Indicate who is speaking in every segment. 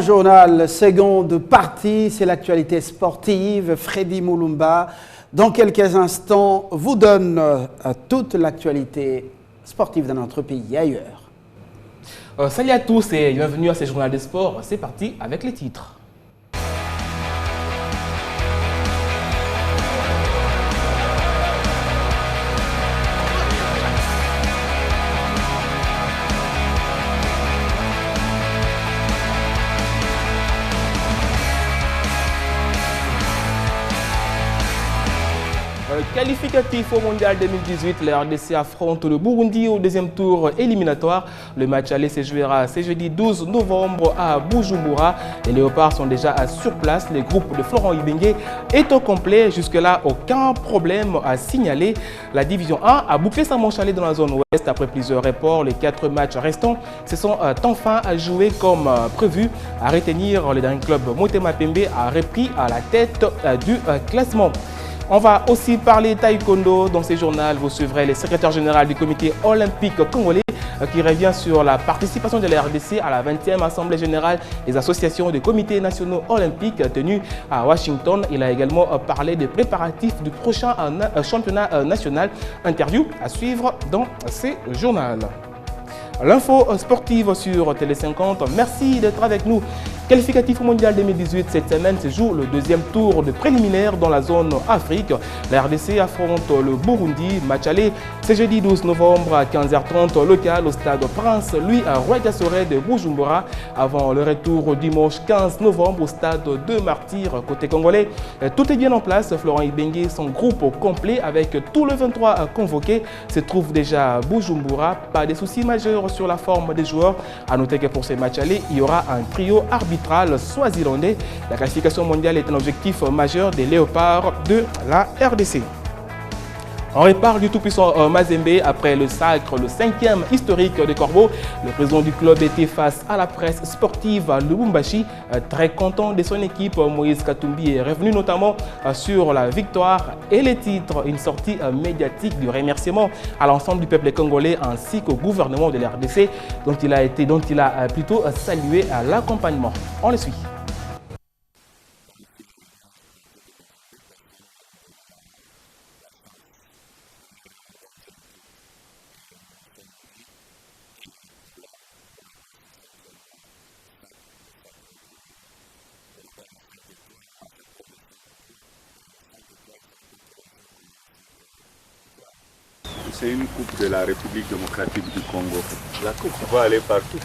Speaker 1: journal, seconde partie, c'est l'actualité sportive. Freddy Moulumba, dans quelques instants, vous donne toute l'actualité sportive dans notre pays et ailleurs.
Speaker 2: Salut à tous et bienvenue à ce journal des sports. C'est parti avec les titres. Qualificatif au Mondial 2018, la RDC affronte le Burundi au deuxième tour éliminatoire. Le match aller se jouera ce jeudi 12 novembre à Bujumbura. Les Léopards sont déjà sur place. Le groupe de Florent Ibenge est au complet. Jusque-là, aucun problème à signaler. La division 1 a bouclé sa manche aller dans la zone ouest après plusieurs reports. Les 4 matchs restants se sont enfin joués comme prévu. À retenir, le dernier club Motema Pembe a repris à la tête du classement. On va aussi parler taekwondo. Dans ce journal, vous suivrez le secrétaire général du comité olympique congolais qui revient sur la participation de la RDC à la 20e Assemblée générale des associations des comités nationaux olympiques tenue à Washington. Il a également parlé des préparatifs du prochain championnat national. Interview à suivre dans ce journal. L'info sportive sur Télé 50. Merci d'être avec nous. Qualificatif au Mondial 2018, cette semaine se joue le deuxième tour de préliminaire dans la zone Afrique. La RDC affronte le Burundi. Match aller, c'est jeudi 12 novembre à 15h30 local au stade Prince Louis Rwagasore de Bujumbura. Avant le retour dimanche 15 novembre au stade de Martyrs côté congolais. Tout est bien en place. Florent Ibenge, son groupe au complet avec tous les 23 convoqués, se trouve déjà à Bujumbura. Pas de soucis majeurs sur la forme des joueurs. A noter que pour ces matchs aller, il y aura un trio arbitral swazilandais. La qualification mondiale est un objectif majeur des Léopards de la RDC. On repart du tout-puissant Mazembe après le sacre, le 5e historique de Corbeau. Le président du club était face à la presse sportive à Lubumbashi. Très content de son équipe, Moïse Katumbi est revenu notamment sur la victoire et les titres. Une sortie médiatique du remerciement à l'ensemble du peuple congolais ainsi qu'au gouvernement de la RDC dont il a plutôt salué l'accompagnement. On le suit.
Speaker 3: C'est une coupe de la République démocratique du Congo. La coupe va aller partout.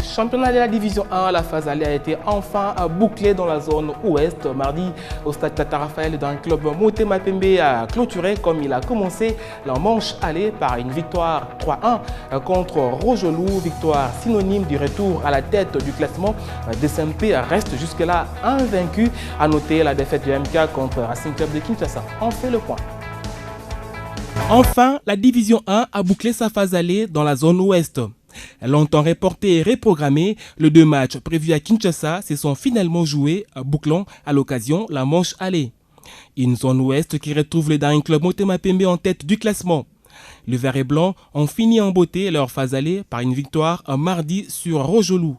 Speaker 2: Championnat de la division 1, la phase aller a été enfin bouclée dans la zone ouest. Mardi, au stade Tata Raphaël, dans le club Motema Pembe a clôturé comme il a commencé la manche aller par une victoire 3-1 contre Rojolou. Victoire synonyme du retour à la tête du classement. DSMP reste jusque-là invaincu. À noter la défaite du MK contre Racing Club de Kinshasa. On fait le point. Enfin, la division 1 a bouclé sa phase aller dans la zone ouest. Longtemps reporté et reprogrammé, les 2 matchs prévus à Kinshasa se sont finalement joués, bouclant à l'occasion la manche aller. Une zone ouest qui retrouve le Daring Club Motema Pembe en tête du classement. Les Verts et Blancs ont fini en beauté leur phase aller par une victoire mardi sur Rojolou.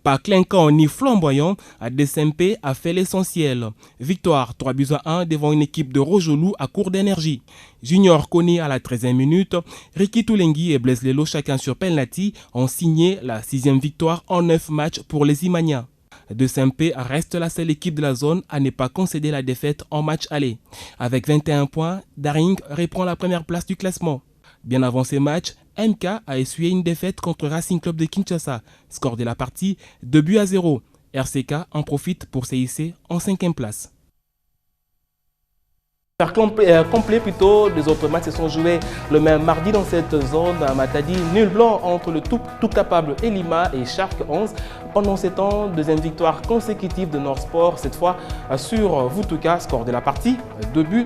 Speaker 2: Pas clinquant ni flamboyant, DSMP a fait l'essentiel. Victoire 3-1 devant une équipe de Rojolou à court d'énergie. Junior Kone à la 13e minute, Ricky Toulengi et Blaise Lelo chacun sur penalty ont signé la 6e victoire en 9 matchs pour les Imania. DSMP reste la seule équipe de la zone à ne pas concéder la défaite en match aller. Avec 21 points, Daring reprend la première place du classement. Bien avant ces matchs, MK a essuyé une défaite contre Racing Club de Kinshasa. Score de la partie 2-0. RCK en profite pour se hisser en 5e place. Complet plutôt, les autres matchs se sont joués le même mardi dans cette zone à Matadi. Nul blanc entre le tout capable Elima et Shark 11. pendant 7 ans. Deuxième victoire consécutive de Nord Sport, cette fois sur Vutuka, score de la partie 2-1.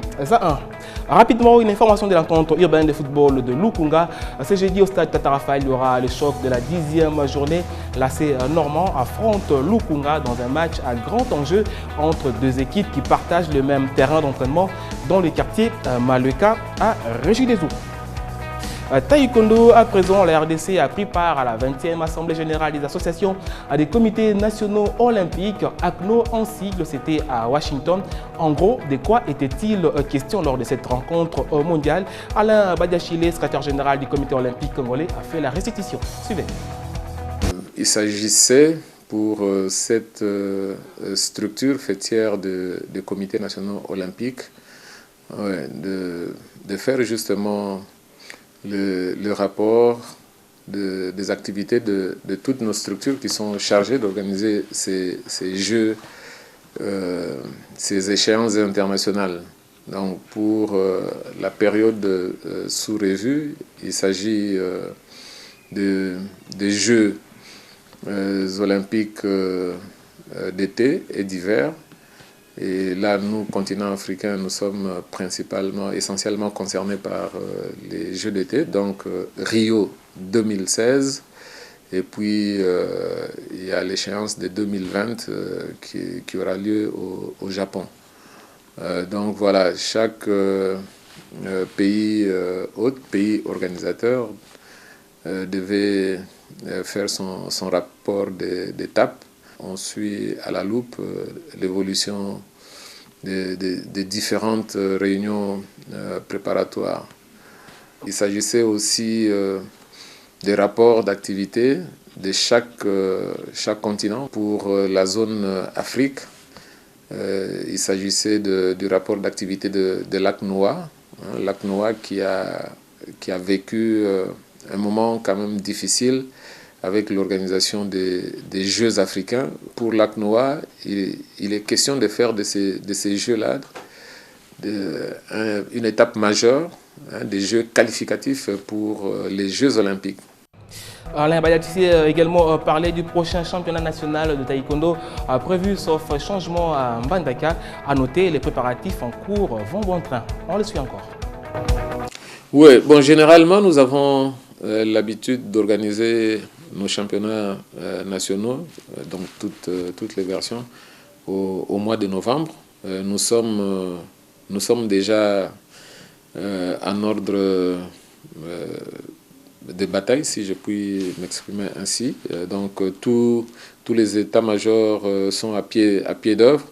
Speaker 2: Rapidement, une information de l'encontre urbaine de football de Lukunga. Ce jeudi au stade Tata Raphaël, il y aura le choc de la 10e journée. L'AC Normand affronte Lukunga dans un match à grand enjeu entre deux équipes qui partagent le même terrain d'entraînement dans le quartier Maleka à Régie-des-Eaux. Taekwondo, à présent, la RDC a pris part à la 20e Assemblée Générale des associations des comités nationaux olympiques, ACNO en sigle, c'était à Washington. En gros, de quoi était-il question lors de cette rencontre mondiale? Alain Badiachile, secrétaire général du comité olympique congolais, a fait la restitution. Suivez.
Speaker 4: Il s'agissait pour cette structure fêtière des comités nationaux olympiques de faire justement le rapport des activités de toutes nos structures qui sont chargées d'organiser ces jeux, ces échéances internationales. Donc pour la période sous revue, il s'agit des Jeux olympiques d'été et d'hiver. Et là, nous, continent africain, nous sommes essentiellement concernés par les Jeux d'été, donc Rio 2016, et puis il y a l'échéance de 2020 qui aura lieu au Japon. Donc voilà, chaque pays pays organisateur devait faire son rapport d'étape. On suit à la loupe l'évolution des différentes réunions préparatoires. Il s'agissait aussi des rapports d'activité de chaque continent. Pour la zone Afrique, il s'agissait du rapport d'activité de l'ACNOA, l'ACNOA qui a vécu un moment quand même difficile avec l'organisation des Jeux africains. Pour l'ACNOA, il est question de faire de ces Jeux-là une étape majeure, des Jeux qualificatifs pour les Jeux olympiques.
Speaker 2: Alain Badiachile a également parlé du prochain championnat national de taekwondo prévu sauf changement à Mbandaka. À noter, les préparatifs en cours vont bon train. On le suit encore.
Speaker 4: Oui, bon, généralement, nous avons l'habitude d'organiser nos championnats nationaux, donc toutes les versions, au mois de novembre. Nous sommes déjà en ordre de bataille, si je puis m'exprimer ainsi. Donc tous les états-majors sont à pied d'œuvre.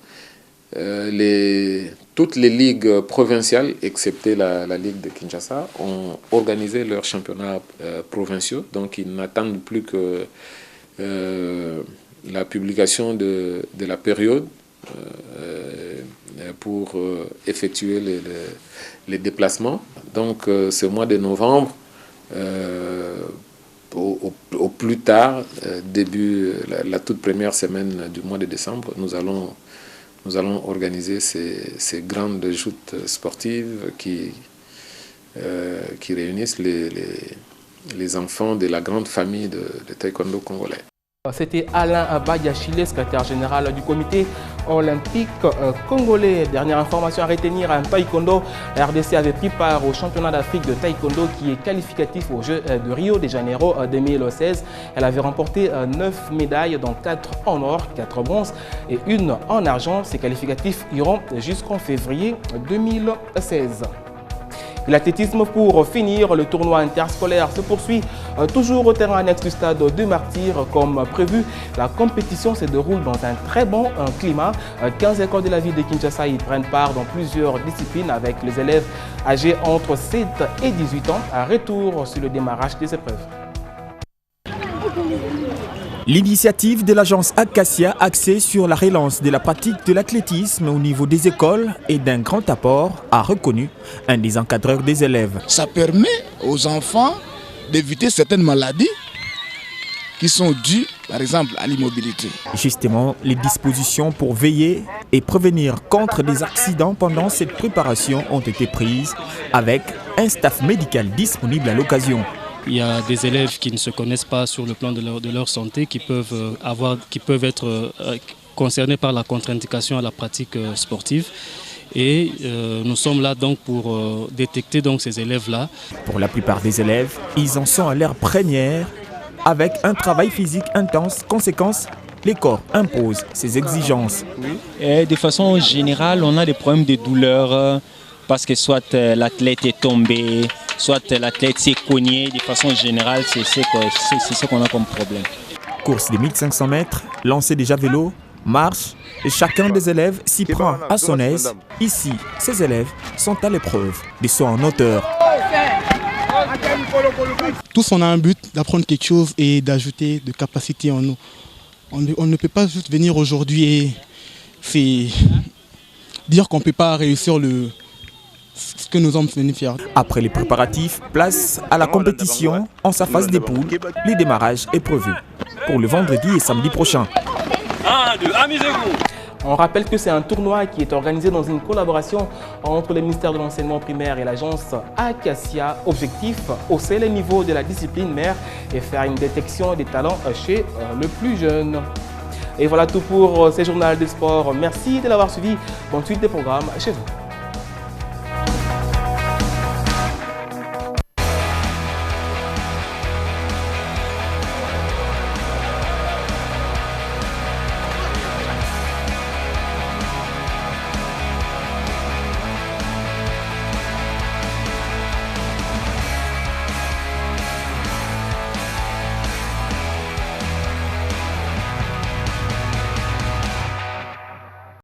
Speaker 4: Toutes les ligues provinciales, excepté la Ligue de Kinshasa, ont organisé leurs championnats provinciaux. Donc ils n'attendent plus que la publication de la période pour effectuer les déplacements. Donc ce mois de novembre, au plus tard, début la toute première semaine du mois de décembre, nous allons organiser ces grandes joutes sportives qui réunissent les enfants de la grande famille de taekwondo congolais.
Speaker 2: C'était Alain Badiachile, secrétaire général du comité olympique congolais. Dernière information à retenir, en taekwondo, la RDC avait pris part au championnat d'Afrique de taekwondo qui est qualificatif aux Jeux de Rio de Janeiro 2016. Elle avait remporté 9 médailles, dont 4 en or, 4 bronzes et 1 en argent. Ces qualificatifs iront jusqu'en février 2016. L'athlétisme pour finir, le tournoi interscolaire se poursuit toujours au terrain annexe du stade de Martyrs comme prévu. La compétition se déroule dans un très bon climat. 15 écoles de la ville de Kinshasa y prennent part dans plusieurs disciplines avec les élèves âgés entre 7 et 18 ans. À retour sur le démarrage des épreuves.
Speaker 5: L'initiative de l'agence Acacia axée sur la relance de la pratique de l'athlétisme au niveau des écoles est d'un grand apport, a reconnu un des encadreurs des élèves.
Speaker 6: Ça permet aux enfants d'éviter certaines maladies qui sont dues, par exemple, à l'immobilité.
Speaker 5: Justement, les dispositions pour veiller et prévenir contre des accidents pendant cette préparation ont été prises avec un staff médical disponible à l'occasion.
Speaker 7: Il y a des élèves qui ne se connaissent pas sur le plan de leur santé, qui peuvent être concernés par la contre-indication à la pratique sportive. Et nous sommes là donc pour détecter donc ces élèves-là.
Speaker 5: Pour la plupart des élèves, ils en sont à leur première. Avec un travail physique intense, conséquence, les corps imposent ces exigences.
Speaker 8: Et de façon générale, on a des problèmes de douleur parce que soit l'athlète est tombé, soit l'athlète s'est cogné. De façon générale, c'est ce qu'on a comme problème.
Speaker 5: Course de 1500 mètres, lancer des javelots, marche, et chacun des élèves s'y prend à son aise. Ici, ces élèves sont à l'épreuve des sauts en hauteur.
Speaker 9: Tous on a un but d'apprendre quelque chose et d'ajouter de capacités en nous. On ne peut pas juste venir aujourd'hui et dire qu'on ne peut pas réussir ce que nous sommes venus faire.
Speaker 5: Après les préparatifs, place à la compétition en sa phase des poules. Le démarrage est prévu pour le vendredi et samedi prochain.
Speaker 10: 1, 2, amusez-vous!
Speaker 2: On rappelle que c'est un tournoi qui est organisé dans une collaboration entre le ministère de l'enseignement primaire et l'agence Acacia. Objectif, hausser le niveau de la discipline mère et faire une détection des talents chez le plus jeune. Et voilà tout pour ce journal des sports. Merci de l'avoir suivi. Bonne suite des programmes chez vous.